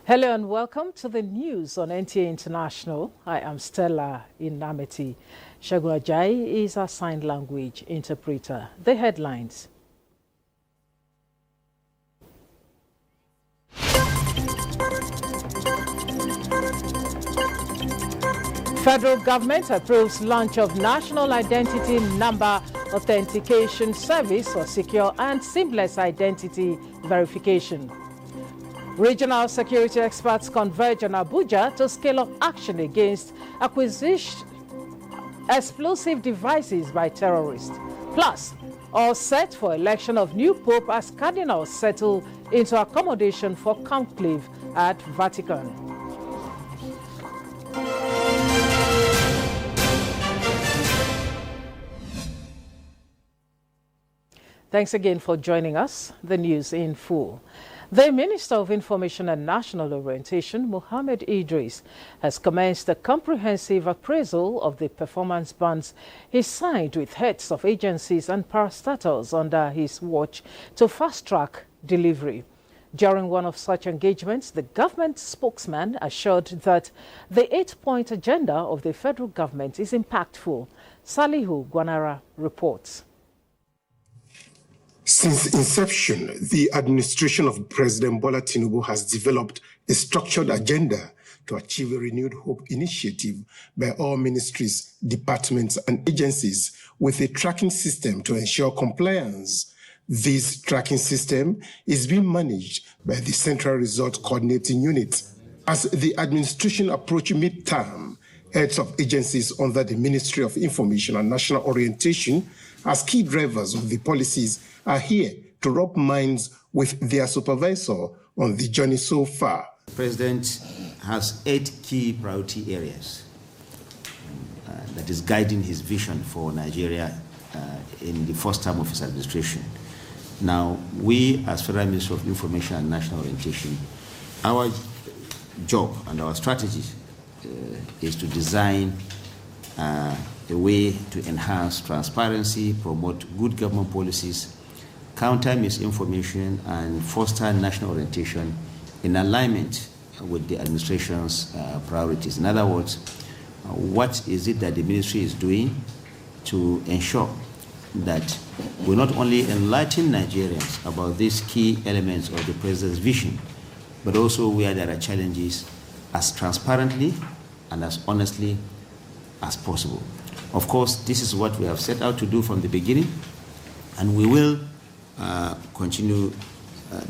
Hello and welcome to the news on NTA International. I am Stella Inameti. Shagun Ajayi is our sign language interpreter. The headlines. Federal government approves launch of National Identity Number Authentication Service for secure and seamless identity verification. Regional security experts converge on Abuja to scale up action against acquisition explosive devices by terrorists. Plus, all set for election of new pope as cardinals settle into accommodation for conclave at Vatican. Thanks again for joining us. The news in full. The Minister of Information and National Orientation, Mohammed Idris, has commenced a comprehensive appraisal of the performance bonds he signed with heads of agencies and parastatals under his watch to fast-track delivery. During one of such engagements, the government spokesman assured that the 8-point agenda of the federal government is impactful. Salihu Gwanara reports. Since inception, the administration of President Bola Tinubu has developed a structured agenda to achieve a renewed hope initiative by all ministries, departments, and agencies with a tracking system to ensure compliance. This tracking system is being managed by the Central Result Coordinating Unit. As the administration approaches mid-term, heads of agencies under the Ministry of Information and National Orientation as key drivers of the policies are here to rub minds with their supervisor on the journey so far. The President has 8 key priority areas that is guiding his vision for Nigeria in the first term of his administration. Now, we as Federal Ministry of Information and National Orientation, our job and our strategy is to design a way to enhance transparency, promote good government policies, counter misinformation, and foster national orientation in alignment with the administration's priorities. In other words, what is it that the ministry is doing to ensure that we not only enlighten Nigerians about these key elements of the president's vision, but also where there are challenges as transparently and as honestly as possible. Of course, this is what we have set out to do from the beginning, and we will continue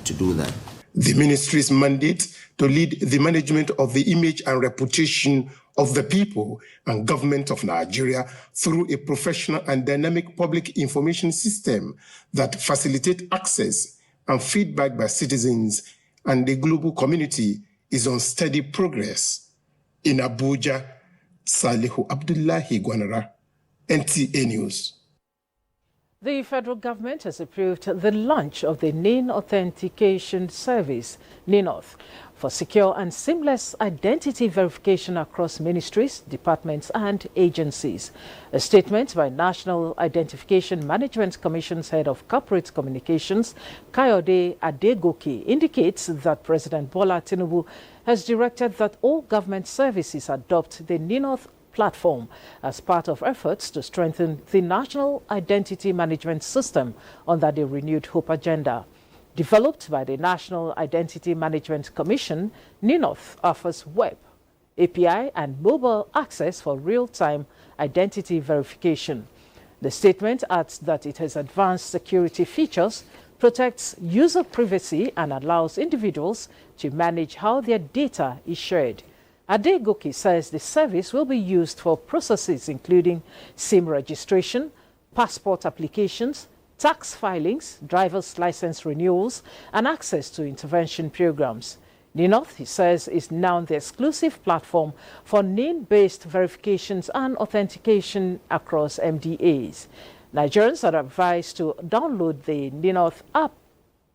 to do that. The ministry's mandate to lead the management of the image and reputation of the people and government of Nigeria through a professional and dynamic public information system that facilitates access and feedback by citizens and the global community is on steady progress. In Abuja, Salihu Abdullahi Gwanara, NTA News. The federal government has approved the launch of the NIN Authentication Service, NINOth, for secure and seamless identity verification across ministries, departments and agencies. A statement by National Identification Management Commission's Head of Corporate Communications, Kayode Adegoke, indicates that President Bola Tinubu has directed that all government services adopt the NINOth platform as part of efforts to strengthen the national identity management system under the Renewed Hope agenda. Developed by the National Identity Management Commission, NINOth offers web, API and mobile access for real-time identity verification. The statement adds that it has advanced security features, protects user privacy and allows individuals to manage how their data is shared. Adegoke says the service will be used for processes including SIM registration, passport applications, tax filings, driver's license renewals, and access to intervention programs. NINOth, he says, is now the exclusive platform for NIN-based verifications and authentication across MDAs. Nigerians are advised to download the NINOth app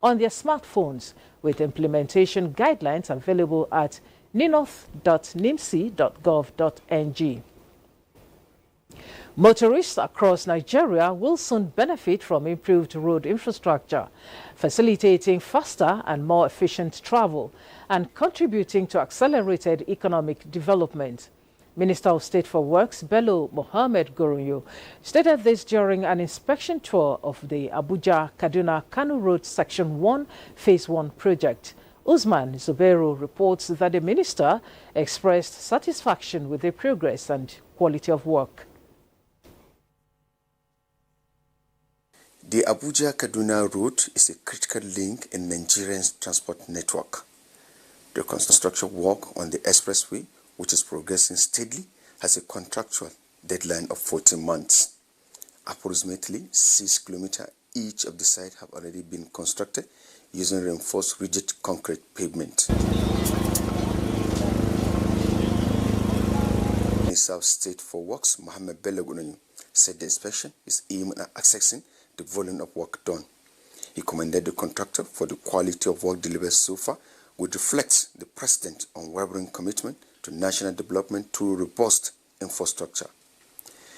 on their smartphones with implementation guidelines available at ninoth.nimsi.gov.ng. Motorists across Nigeria will soon benefit from improved road infrastructure, facilitating faster and more efficient travel and contributing to accelerated economic development. Minister of State for Works Bello Mohammed Goronyo stated this during an inspection tour of the Abuja-Kaduna-Kano Road Section 1 Phase 1 project. Usman Zubero reports that the minister expressed satisfaction with the progress and quality of work. The Abuja-Kaduna road is a critical link in Nigeria's transport network. The construction work on the expressway, which is progressing steadily, has a contractual deadline of 14 months. Approximately 6 kilometers each of the sides have already been constructed using reinforced rigid concrete pavement. Minister of State for Works, Mohammed Bello Goronyo, said the inspection is aimed at assessing the volume of work done. He commended the contractor for the quality of work delivered so far, which reflects the President's unwavering commitment to national development through robust infrastructure.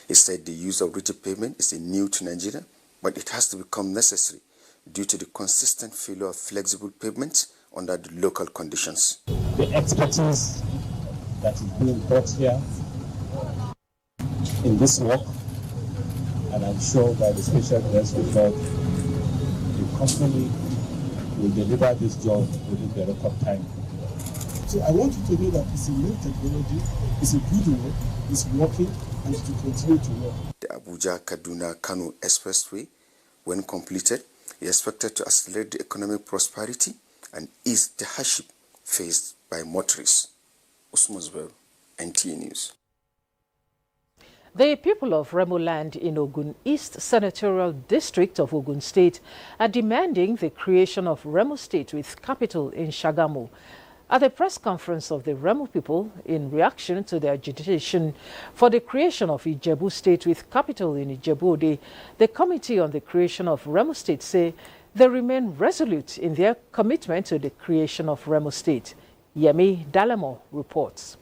He said the use of rigid pavement is new to Nigeria, but it has to become necessary due to the consistent failure of flexible pavements under the local conditions. The expertise that is being brought here in this work, and I'm sure by the special grace of God, the company will deliver this job within the record time. So I want you to know that it's a new technology, it's a good work, it's working, and it will continue to work. The Abuja-Kaduna-Kano Expressway, when completed, is expected to accelerate the economic prosperity and ease the hardship faced by motorists. Usman Zubero, NTA News. The people of Remo Land in Ogun East Senatorial District of Ogun State are demanding the creation of Remo State with capital in Shagamu. At the press conference of the Remo people in reaction to the agitation for the creation of Ijebu State with capital in Ijebu-Ode, the Committee on the Creation of Remo State say they remain resolute in their commitment to the creation of Remo State. Yemi Dalemo reports.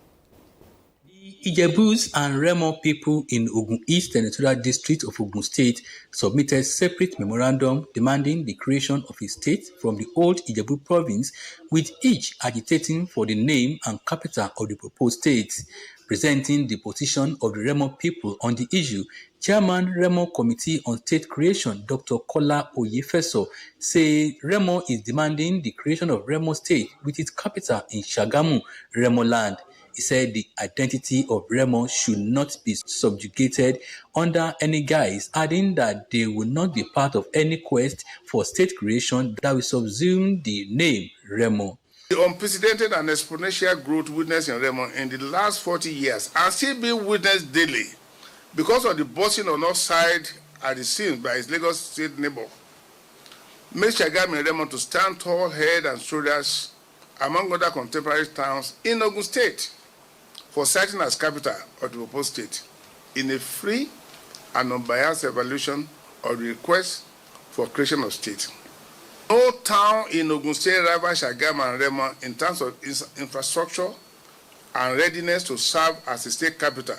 Ijebus and Remo people in Ogun East Senatorial District of Ogun State submitted separate memorandum demanding the creation of a state from the old Ijebu province, with each agitating for the name and capital of the proposed state. Presenting the position of the Remo people on the issue, Chairman Remo Committee on State Creation, Dr. Kola Oyefeso, say Remo is demanding the creation of Remo State with its capital in Shagamu, Remo Land. He said the identity of Remo should not be subjugated under any guise, adding that they will not be part of any quest for state creation that will subsume the name Remo. The unprecedented and exponential growth witnessed in Remo in the last 40 years and still being witnessed daily because of the busting on all sides at the scenes by its Lagos State neighbor makes Shagamu and Remo to stand tall head and shoulders among other contemporary towns in Ogun State for citing as capital of the proposed state in a free and unbiased evaluation of the request for creation of state. No town in Ogun State rivals Shagamu and Remo in terms of infrastructure and readiness to serve as a state capital.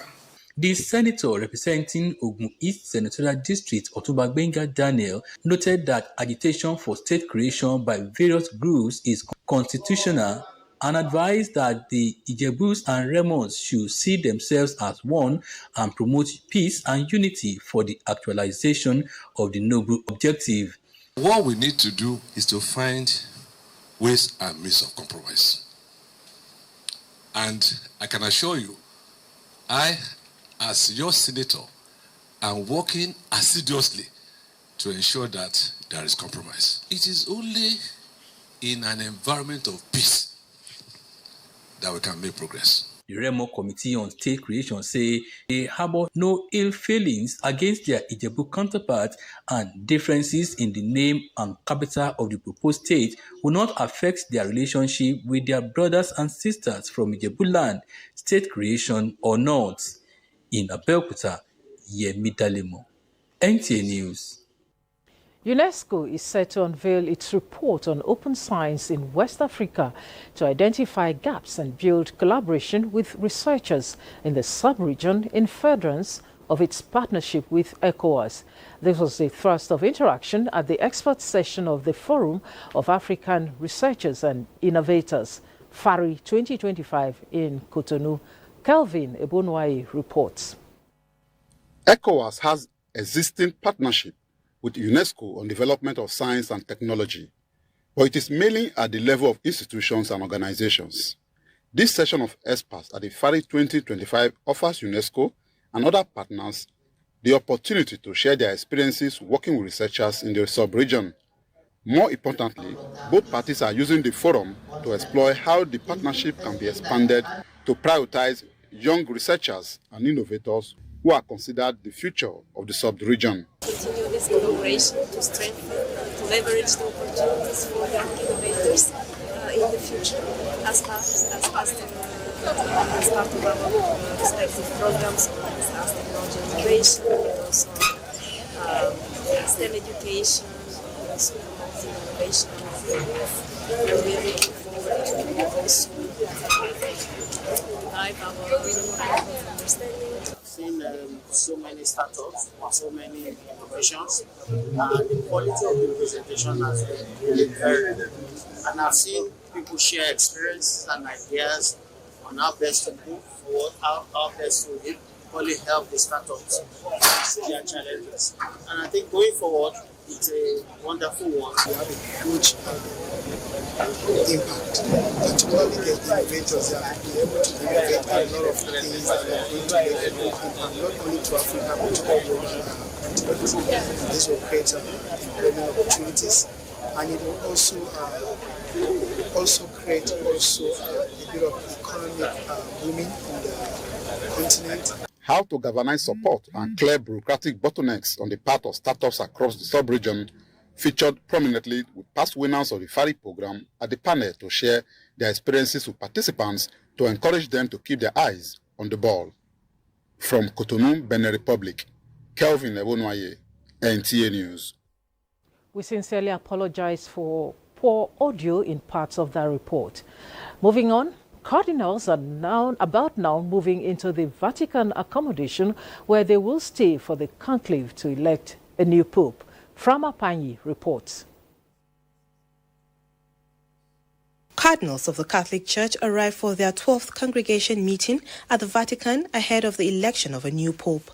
The senator representing Ogun East Senatorial District, Otunba Gbenga Daniel, noted that agitation for state creation by various groups is constitutional and advised that the Ijebus and Remos should see themselves as one and promote peace and unity for the actualization of the noble objective. What we need to do is to find ways and means of compromise. And I can assure you, I, as your senator, am working assiduously to ensure that there is compromise. It is only in an environment of peace that we can make progress. The Remo Committee on State Creation say they harbor no ill feelings against their Ijebu counterparts, and differences in the name and capital of the proposed state will not affect their relationship with their brothers and sisters from Ijebu land, state creation or not. In Abeokuta, Yemi Dalemo, NTA News. UNESCO is set to unveil its report on open science in West Africa to identify gaps and build collaboration with researchers in the sub-region in furtherance of its partnership with ECOWAS. This was the thrust of interaction at the expert session of the Forum of African Researchers and Innovators, FARI 2025 in Cotonou. Kelvin Ebonwai reports. ECOWAS has existing partnership with UNESCO on development of science and technology, but it is mainly at the level of institutions and organizations. This session of experts at the FARI 2025 offers UNESCO and other partners the opportunity to share their experiences working with researchers in the sub-region. More importantly, both parties are using the forum to explore how the partnership can be expanded to prioritize young researchers and innovators who are considered the future of the sub-region. Continue this collaboration to strengthen, to leverage the opportunities for young innovators in the future as part of our respective programs on science, technology, innovation, and also STEM education, also promoting innovation and youth. And we are looking forward to also revive our memorandum of understanding. I've seen so many startups, so many innovations, and the quality of the presentation has been very good. And I've seen people share experiences and ideas on how best to move forward, how best to equally help the startups face their challenges. And I think going forward, it's a wonderful one. We have a huge impact, particularly the innovators that will be able to innovate a lot of things that are going to make a big impact, not only to Africa, but to all over. This will create employment opportunities, and it will also create a bit of economic booming in the continent. How to galvanize support and clear bureaucratic bottlenecks on the part of startups across the sub-region featured prominently with past winners of the FARI program at the panel to share their experiences with participants to encourage them to keep their eyes on the ball. From Cotonou, Benin Republic, Kelvin Ebonwaye, NTA News. We sincerely apologize for poor audio in parts of that report. Moving on, cardinals are now moving into the Vatican accommodation where they will stay for the conclave to elect a new pope. Frama Panyi reports. Cardinals of the Catholic Church arrived for their 12th congregation meeting at the Vatican ahead of the election of a new pope.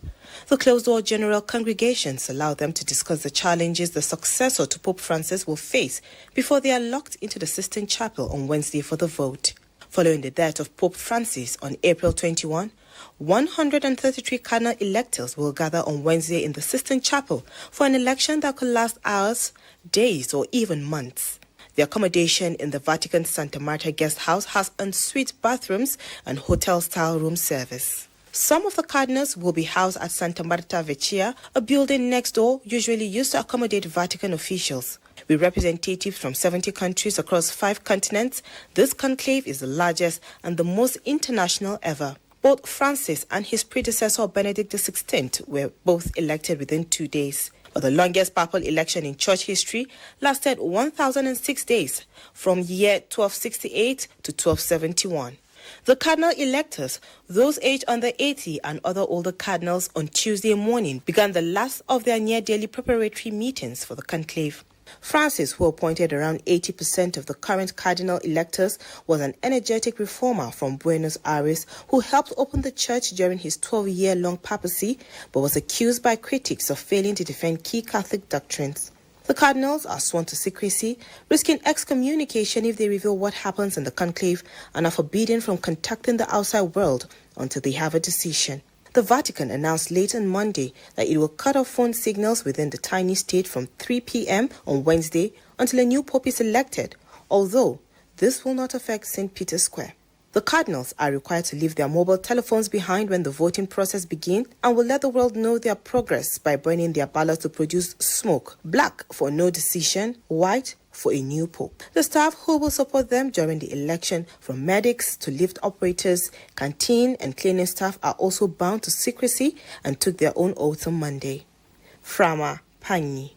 The closed-door general congregations allow them to discuss the challenges the successor to Pope Francis will face before they are locked into the Sistine Chapel on Wednesday for the vote. Following the death of Pope Francis on April 21, 133 cardinal electors will gather on Wednesday in the Sistine Chapel for an election that could last hours, days, or even months. The accommodation in the Vatican Santa Marta guest house has ensuite bathrooms and hotel-style room service. Some of the cardinals will be housed at Santa Marta Vecchia, a building next door usually used to accommodate Vatican officials. With representatives from 70 countries across 5 continents, this conclave is the largest and the most international ever. Both Francis and his predecessor Benedict XVI were both elected within 2 days. But the longest papal election in church history lasted 1,006 days, from year 1268 to 1271. The cardinal electors, those aged under 80 and other older cardinals on Tuesday morning, began the last of their near-daily preparatory meetings for the conclave. Francis, who appointed around 80% of the current cardinal electors, was an energetic reformer from Buenos Aires who helped open the church during his 12-year-long papacy, but was accused by critics of failing to defend key Catholic doctrines. The cardinals are sworn to secrecy, risking excommunication if they reveal what happens in the conclave, and are forbidden from contacting the outside world until they have a decision. The Vatican announced late on Monday that it will cut off phone signals within the tiny state from 3 p.m. on Wednesday until a new pope is elected, although this will not affect St. Peter's Square. The cardinals are required to leave their mobile telephones behind when the voting process begins and will let the world know their progress by burning their ballots to produce smoke, black for no decision, white for a new pope. The staff who will support them during the election, from medics to lift operators, canteen and cleaning staff, are also bound to secrecy and took their own oath on Monday. Frama Panyi,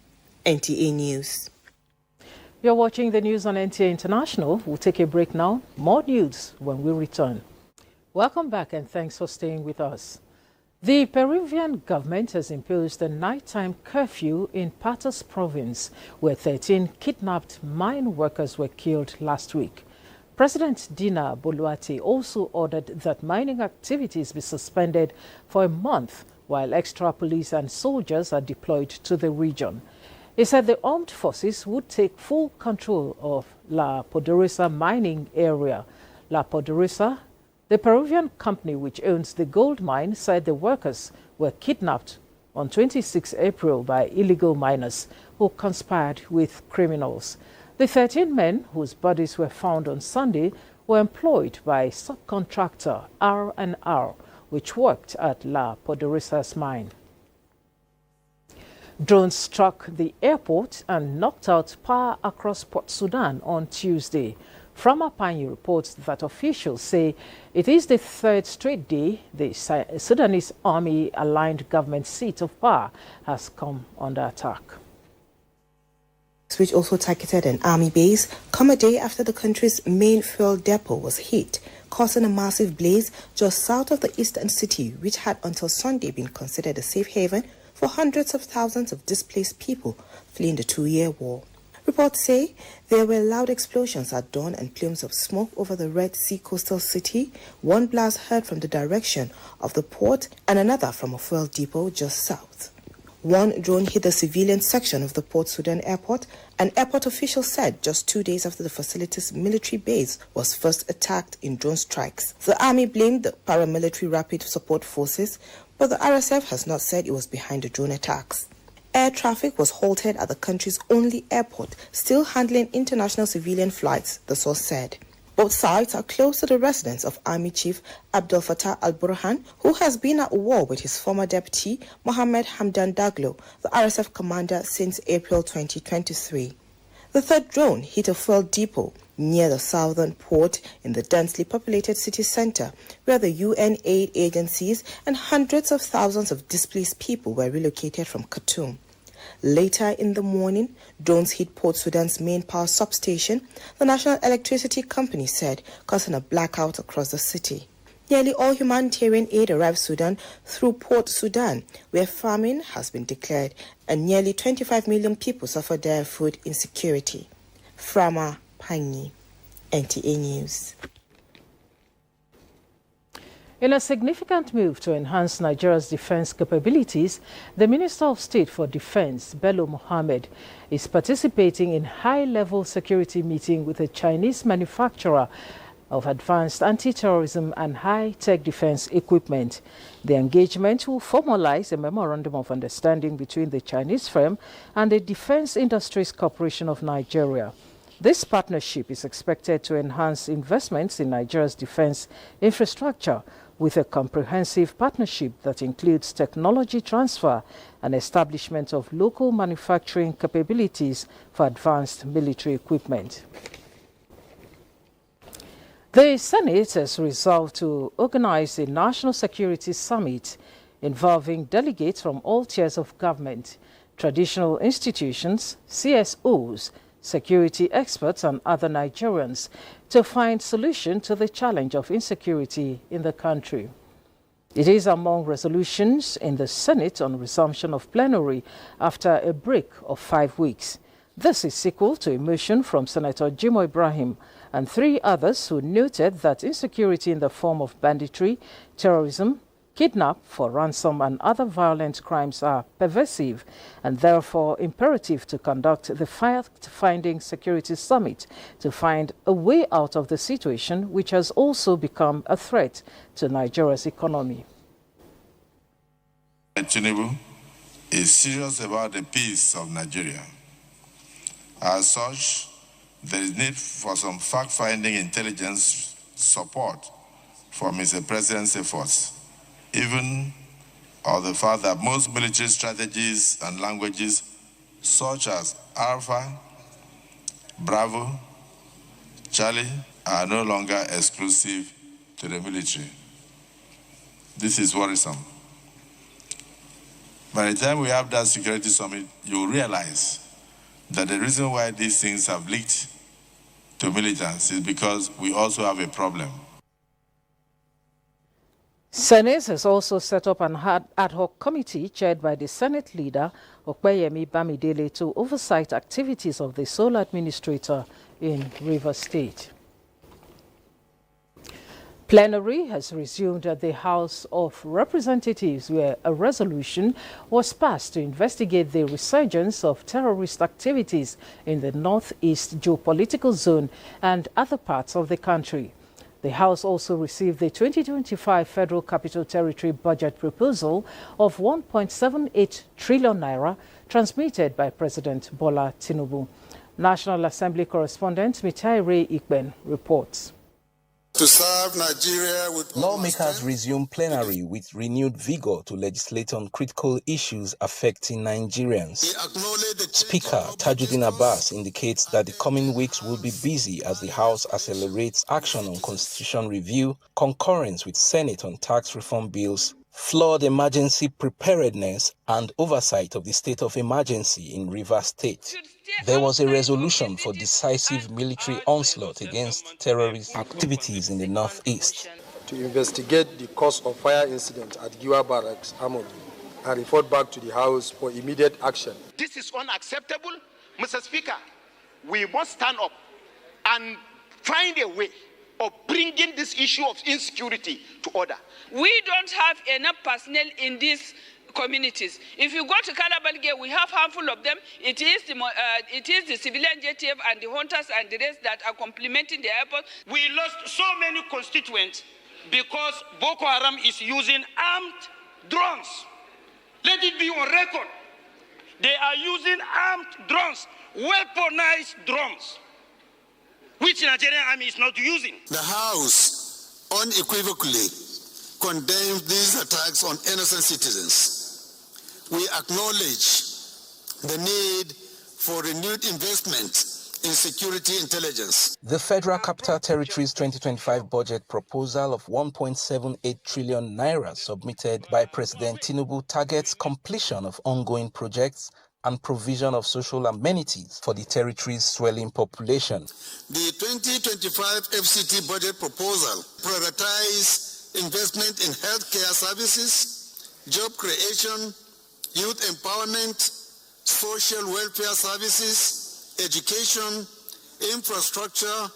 NTA News. You're watching the news on NTA International. We'll take a break now. More news when we return. Welcome back and thanks for staying with us. The Peruvian government has imposed a nighttime curfew in Patas province, where 13 kidnapped mine workers were killed last week. President Dina Boluarte also ordered that mining activities be suspended for a month while extra police and soldiers are deployed to the region. He said the armed forces would take full control of La Poderosa mining area. La Poderosa, the Peruvian company which owns the gold mine, said the workers were kidnapped on 26 April by illegal miners who conspired with criminals. The 13 men, whose bodies were found on Sunday, were employed by subcontractor R&R, which worked at La Poderosa's mine. Drones struck the airport and knocked out power across Port Sudan on Tuesday. From Apanyi reports that officials say it is the third straight day the Sudanese army-aligned government seat of power has come under attack. Which also targeted an army base, come a day after the country's main fuel depot was hit, causing a massive blaze just south of the eastern city, which had until Sunday been considered a safe haven for hundreds of thousands of displaced people fleeing the two-year war. Reports say there were loud explosions at dawn and plumes of smoke over the Red Sea coastal city, one blast heard from the direction of the port and another from a fuel depot just south. One drone hit the civilian section of the Port Sudan airport, and airport officials said just 2 days after the facility's military base was first attacked in drone strikes. The army blamed the paramilitary rapid support forces, but the RSF has not said it was behind the drone attacks. Air traffic was halted at the country's only airport, still handling international civilian flights, the source said. Both sides are close to the residence of Army Chief Abdel Fattah al-Burhan, who has been at war with his former deputy, Mohammed Hamdan Daglo, the RSF commander since April 2023. The third drone hit a fuel depot near the southern port in the densely populated city center, where the UN aid agencies and hundreds of thousands of displaced people were relocated from Khartoum. Later in the morning, drones hit Port Sudan's main power substation, the National Electricity Company said, causing a blackout across the city. Nearly all humanitarian aid arrived Sudan through Port Sudan, where famine has been declared, and nearly 25 million people suffer dire food insecurity. From Apanyi, NTA News. In a significant move to enhance Nigeria's defense capabilities, the Minister of State for Defense, Bello Mohammed, is participating in high-level security meeting with a Chinese manufacturer of advanced anti-terrorism and high-tech defense equipment. The engagement will formalize a memorandum of understanding between the Chinese firm and the Defense Industries Corporation of Nigeria. This partnership is expected to enhance investments in Nigeria's defense infrastructure with a comprehensive partnership that includes technology transfer and establishment of local manufacturing capabilities for advanced military equipment. The Senate has resolved to organize a national security summit involving delegates from all tiers of government, traditional institutions, CSOs, security experts and other Nigerians to find solution to the challenge of insecurity in the country. It is among resolutions in the Senate on resumption of plenary after a break of 5 weeks. This is sequel to a motion from Senator Jimo Ibrahim and 3 others who noted that insecurity in the form of banditry, terrorism, kidnap for ransom and other violent crimes are pervasive and therefore imperative to conduct the fact-finding security summit to find a way out of the situation, which has also become a threat to Nigeria's economy. Tinubu is serious about the peace of Nigeria. As such, there is need for some fact-finding intelligence support from Mr. President's efforts, even of the fact that most military strategies and languages such as Alpha, Bravo, Charlie are no longer exclusive to the military. This is worrisome. By the time we have that security summit, you will realize that the reason why these things have leaked to militants is because we also have a problem. Senate has also set up an ad hoc committee chaired by the Senate leader, Opeyemi Bamidele, to oversight activities of the sole administrator in Rivers State. Plenary has resumed at the House of Representatives, where a resolution was passed to investigate the resurgence of terrorist activities in the northeast geopolitical zone and other parts of the country. The House also received the 2025 Federal Capital Territory budget proposal of 1.78 trillion naira transmitted by President Bola Tinubu. National Assembly correspondent Mitaire Ikben reports. To serve Nigeria with lawmakers resume plenary with renewed vigor to legislate on critical issues affecting Nigerians. Speaker Tajuddin Abbas indicates that the coming weeks will be busy as the House accelerates action on constitution review, concurrence with Senate on tax reform bills, flood emergency preparedness, and oversight of the state of emergency in Rivers State. There was a resolution for decisive military onslaught against terrorist activities in the northeast. To investigate the cause of fire incident at Giwa Barracks, Amodi, and report back to the House for immediate action. This is unacceptable, Mr. Speaker. We must stand up and find a way of bringing this issue of insecurity to order. We don't have enough personnel in these communities. If you go to Kalabalge, we have a handful of them. It is the civilian JTF and the hunters and the rest that are complementing the airport. We lost so many constituents because Boko Haram is using armed drones. Let it be on record. They are using armed drones, weaponized drones, which Nigerian army is not using. The House unequivocally condemns these attacks on innocent citizens. We acknowledge the need for renewed investment in security intelligence. The Federal Capital Territory's 2025 budget proposal of 1.78 trillion naira submitted by President Tinubu targets completion of ongoing projects and provision of social amenities for the territory's swelling population. The 2025 FCT budget proposal prioritizes investment in healthcare services, job creation, youth empowerment, social welfare services, education, infrastructure,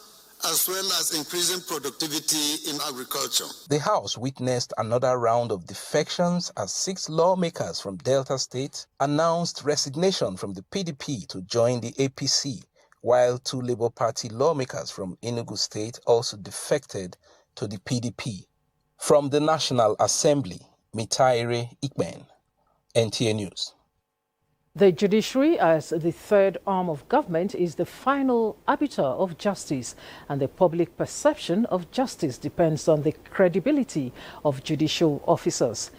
as well as increasing productivity in agriculture. The House witnessed another round of defections as 6 lawmakers from Delta State announced resignation from the PDP to join the APC, while 2 Labour Party lawmakers from Enugu State also defected to the PDP. From the National Assembly, Mitaire Ikben, NTA News. The judiciary, as the third arm of government, is the final arbiter of justice, and the public perception of justice depends on the credibility of judicial officers.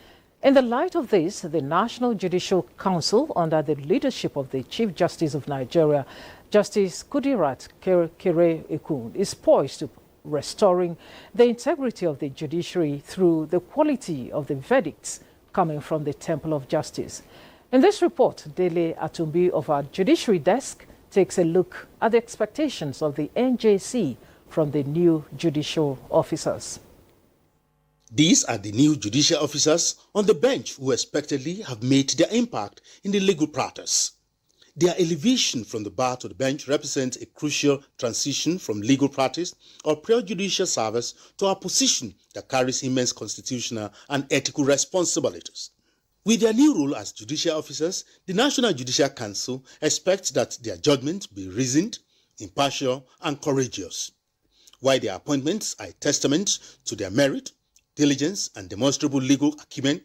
In the light of this, the National Judicial Council, under the leadership of the Chief Justice of Nigeria, Justice Kudirat Kere-Ekun, is poised to restoring the integrity of the judiciary through the quality of the verdicts coming from the Temple of Justice. In this report, Dele Atumbi of our Judiciary Desk takes a look at the expectations of the NJC from the new judicial officers. These are the new judicial officers on the bench who expectedly have made their impact in the legal practice. Their elevation from the bar to the bench represents a crucial transition from legal practice or pure judicial service to a position that carries immense constitutional and ethical responsibilities. With their new role as judicial officers, the National Judicial Council expects that their judgment be reasoned, impartial, and courageous. While their appointments are a testament to their merit, diligence, and demonstrable legal acumen,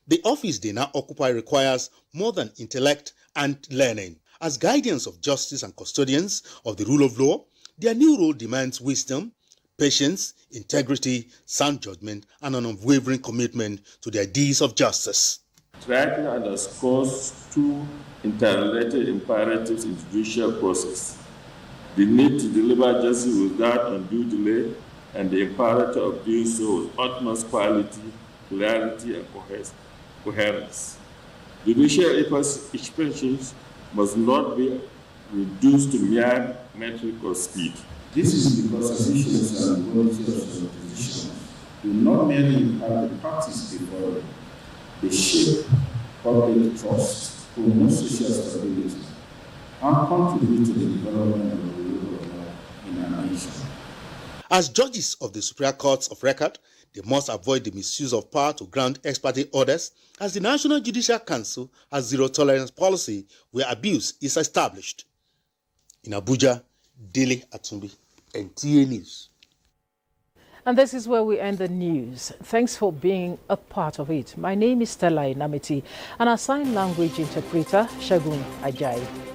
the office they now occupy requires more than intellect and learning. As guardians of justice and custodians of the rule of law, their new role demands wisdom, patience, integrity, sound judgment, and an unwavering commitment to the ideals of justice. Striking underscores 2 interrelated imperatives in judicial process: the need to deliver justice without undue delay, and the imperative of doing so with utmost quality, clarity, and coherence. Judicial expressions must not be reduced to mere metric or speed. This is because decisions are the quality of the decision. do not merely impact the parties before them, they shape public trust, promote social stability, and contribute to the development of the rule of law in our nation. As judges of the Superior Courts of Record, they must avoid the misuse of power to grant ex parte orders, as the National Judicial Council has zero-tolerance policy where abuse is established. In Abuja, Dele Atumbi, NTA News. And this is where we end the news. Thanks for being a part of it. My name is Stella Inamiti, and our sign language interpreter, Shagun Ajayi.